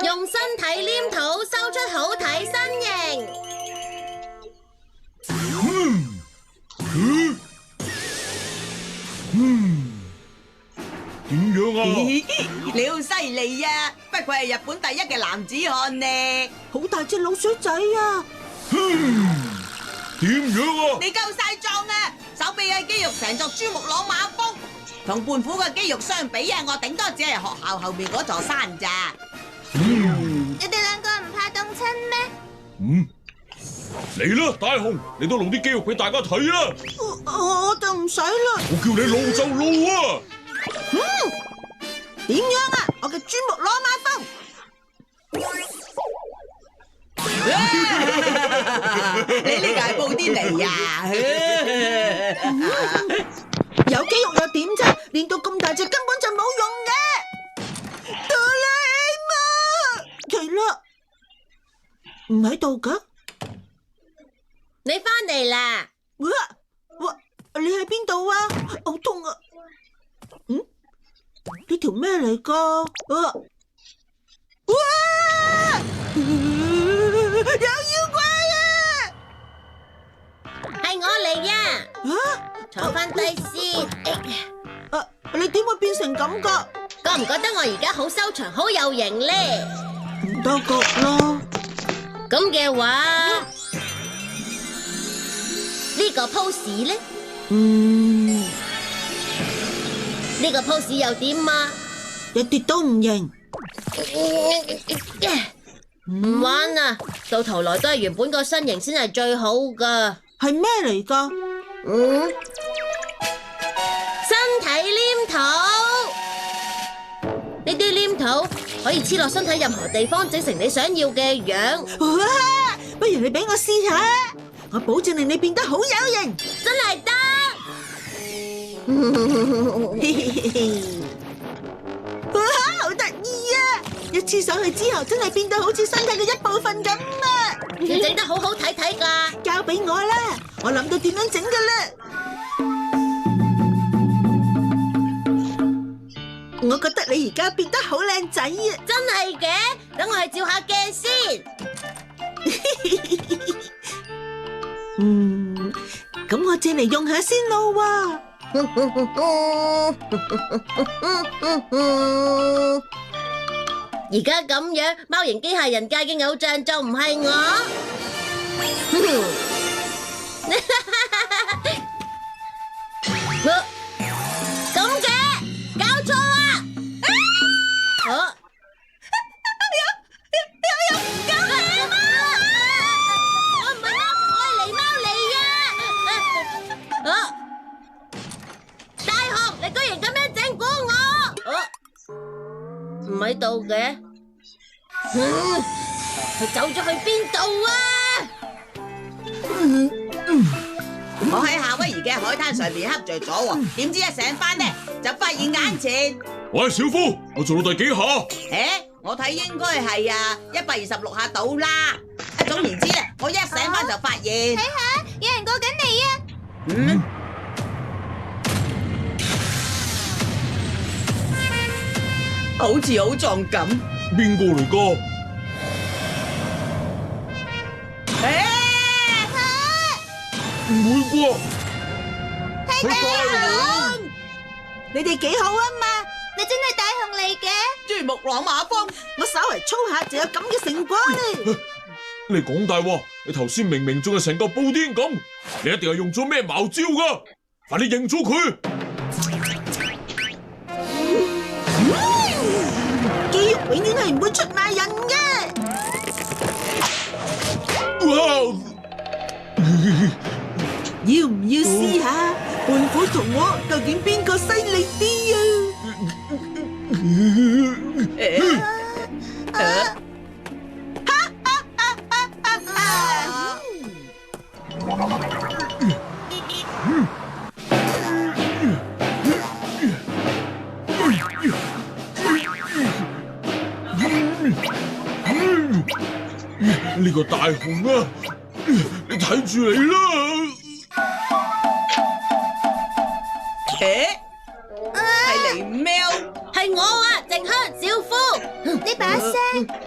用身體黏土收出好睇身形。點樣啊？你好犀利啊！不愧係日本第一嘅男子漢呢！好大隻鹵水仔啊！點樣啊？你夠晒壯啊！手臂嘅肌肉成座珠穆朗瑪峰，同胖虎嘅肌肉相比啊，我頂多只係學校後面嗰座山咋。你哋兩個唔怕凍親咩？嚟啦，大雄，你都露啲肌肉俾大家睇啦！我就唔使啦。我叫你露就露啊！點樣啊？我嘅珠穆朗瑪峰。你呢個係布甸尼呀？有肌肉又點啫？練到咁大隻根本就冇用嘅。哆啦 A 夢，奇啦，唔喺度噶。你翻嚟啦！哇，你喺邊度啊？好痛啊！呢條咩嚟噶？哇！有妖怪啊！係我嚟呀！坐翻低先。你點會變成咁噶？覺唔覺得我而家好修長、好有型呢？唔多覺咯。咁嘅話，呢個 pose 呢？呢個 pose 又點啊？一啲都唔型。唔玩啦，到頭來都係原本個身形先係最好噶。係咩嚟噶？身體黏土，呢啲黏土可以黐落身體任何地方，整成你想要嘅樣。哇！不如你俾我試下，我保證令你變得好有型。真係得。哇！好得意啊！一黐上去之後，真係變到好似身體嘅一部分咁啊！要整得好好睇睇噶。交俾我啦，我諗到點樣整噶啦。我覺得你而家變得好靚仔啊！真係嘅，等我去照下鏡先。咁我借嚟用下先咯喎。而家咁樣，貓型機械人界嘅偶像就唔係我。咁嘅，搞錯啊！有救命啊！我唔係貓，我係狸貓嚟啊！大雄，你居然咁樣整蠱我！唔喺度嘅，佢走咗去邊度啊？我喺夏威夷嘅海灘上面瞌着咗喎，點知一醒翻呢，就發現眼前。喂，小夫，我做到第幾下？我睇應該係126下到啦。總言之咧，我一醒翻就發現，睇下，有人過緊嚟啊！好似好壯咁。邊個嚟噶？唔會啩？係大雄，你哋幾好啊嘛？你真係大雄嚟嘅？珠穆朗瑪峰，我稍為操下就有咁嘅成果咧。你講大話！你頭先明明仲係成個布甸咁，你一定係用咗咩茅招噶？快啲認咗佢！肌肉永遠係唔會出賣人嘅。哇！要唔要試下？胖虎同我究竟邊個犀利啲啊？呢個大雄啊，你睇住你啦！係狸喵，係我啊，靜香小夫。呢把聲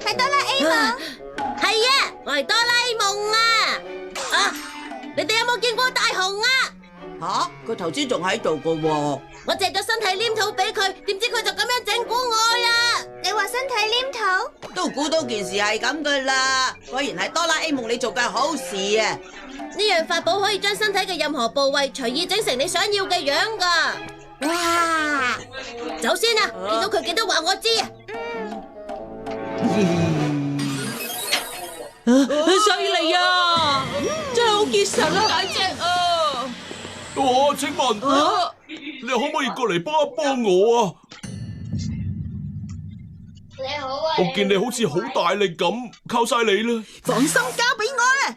係哆啦 A 夢。係啊，我係哆啦 A 夢啊！啊，你哋有冇見過大雄啊？吓，佢頭先仲喺度噶喎。我借咗身體黏土俾佢，點知佢就咁樣整蠱我啦！你話身體黏土？都估到件事係咁噶啦，果然係哆啦 A 夢你做嘅好事啊！呢樣法寶可以將身體嘅任何部位隨意整成你想要嘅樣噶。哇！走先啊！見到佢記得話我知啊！犀利啊！真係好結實啊！大隻啊！請問你可唔可以過嚟幫一幫我啊？你好啊！我見你好似好大力咁，靠晒你啦！放心，交俾我啦！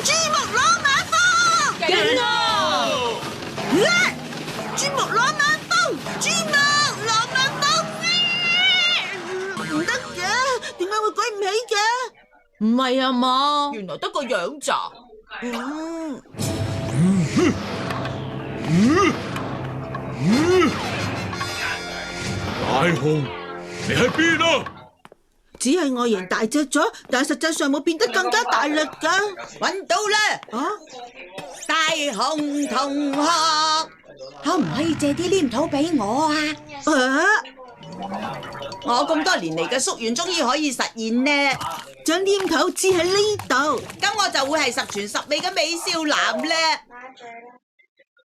珠穆朗瑪峰，勁啊！珠穆朗瑪峰，珠穆朗瑪峰，唔得嘅，點解會舉唔起嘅？唔係啊嘛，原來得個樣咋？大雄，你喺邊啊？只係外形大隻咗，但係實際上冇變得更加大力噶。搵到啦！啊！大雄同學，可唔可以借啲黏土俾我啊？我咁多年嚟嘅夙願終於可以實現呢！將黏土黐喺呢度，咁我就會係十全十美嘅美少男咧。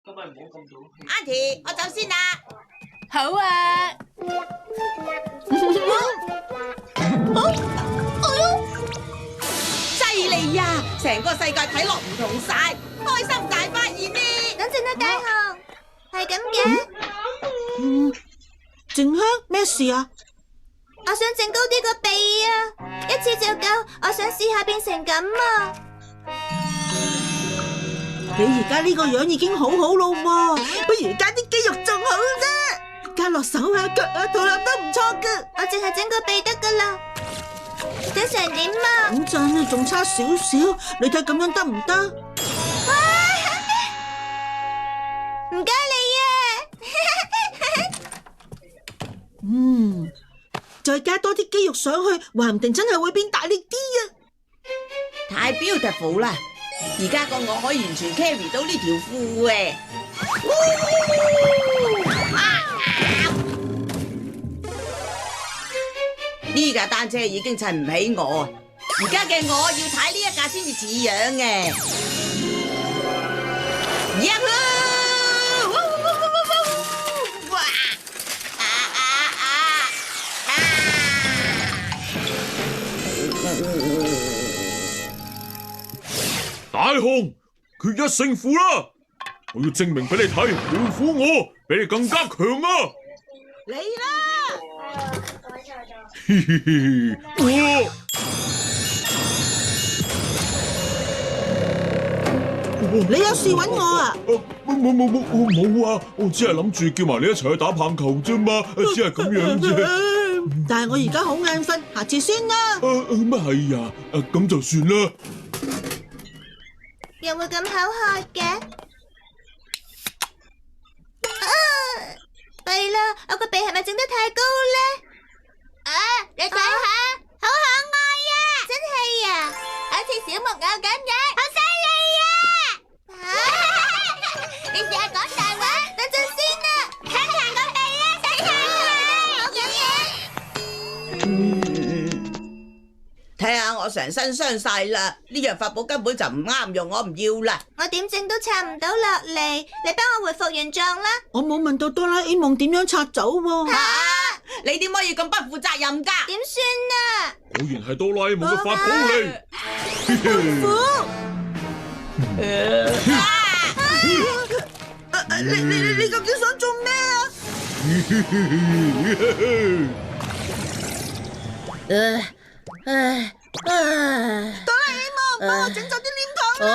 Auntie，我走先啦。好啊！犀利呀！成個世界睇落唔同晒，開心大發現呢！等陣啊，大雄，係咁嘅。靜香，咩事啊？我想整高啲個鼻啊，一次就夠。我想試下變成咁啊！你而家呢個樣已經好好咯，不如加啲肌肉仲好啫，加落手啊、腳啊、肚腩都唔錯噶。我淨係整個鼻得噶啦，整成點啊？咁真啊，仲差少少，你睇咁樣得唔得？唔該你啊！再加多啲肌肉上去，話唔定真係會變大力啲啊！太 beautiful 啦！而家個我可以完全 carry 到呢條褲嘅。呢架單車已經襯唔起我，而家嘅我要踩呢一架先至似樣嘅。大雄，決一勝負啦！我要證明俾你睇，老虎我比你更加強啊！嚟啦！嘻嘻嘻！你有事揾我啊？冇啊！我只係諗住叫埋你一齊去打棒球啫嘛，只係咁樣啫。但係我而家好眼瞓，下次先啦。乜係呀？咁就算啦。又會咁口渴嘅？弊啦，我個鼻係咪整得太高咧？你睇下，好可愛啊！真係啊，好似小木偶咁嘅，好犀利啊！你成日講大話，等陣先啦，睇下個鼻啦，睇下佢。睇下我成身傷晒啦，呢樣法寶根本就唔啱用，我唔要啦。我點整都拆唔到落嚟，你幫我回復原狀啦。我冇問到哆啦 A 夢點樣拆走喎。你點可以咁不負責任噶？點算啊？果然係哆啦 A 夢嘅法寶嚟。你究竟想做咩啊？哆啦 A 夢，幫我整走啲黏土啦！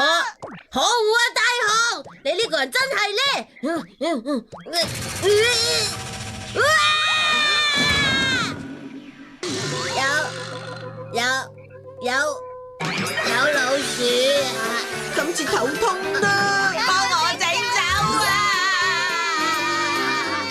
可惡啊，大雄！你呢個人真係叻！有老鼠啊！今次頭痛啦！